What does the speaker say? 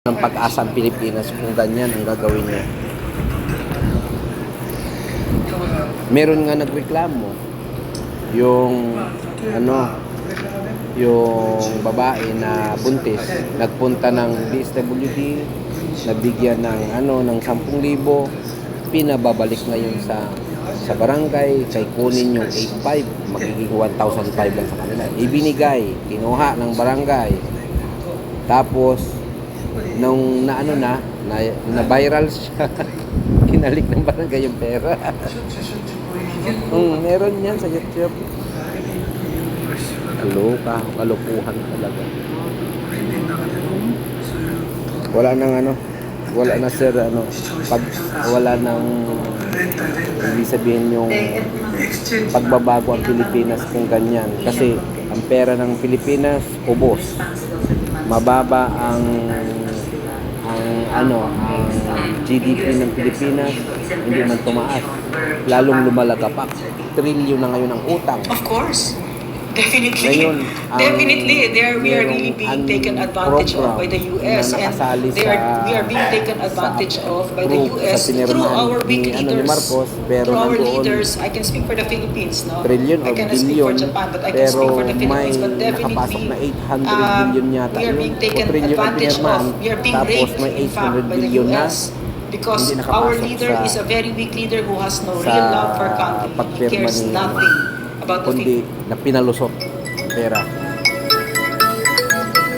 ng pag-asa ang Pilipinas kung ganyan ang gagawin niya. Meron nga nagreklamo yung yung babae na buntis nagpunta ng DSWD, nabigyan ng 10,000, pinababalik ngayon sa barangay, kay kunin yung 8,500, magiging 1,500 lang sa kanila. Ibinigay, kinuha ng barangay. Tapos nung na viral siya, kinalik ng barangay yung pera. Meron yan sa YouTube. Kalukuhan talaga. Wala na sir, pag wala nang ibig sabihin yung pagbabago ang Pilipinas kung ganyan. Kasi ang pera ng Pilipinas, ubos. Mababa ang GDP ng Pilipinas, hindi man tumaas. Lalong lumalagapak. Trilyon na ngayon ang utang. Of course. Definitely. Ngayon, we are really being taken advantage of by the US, and we are being taken advantage of by the US through our weak leaders. Through our leaders, I can speak for the Philippines, no? I cannot speak for Japan, but I can speak for the Philippines. But definitely, we are being taken advantage of. We are being raped, in fact, by the US. Because our leader is a very weak leader who has no real love for country. He cares nothing about the kundi na pinalusot ang pera.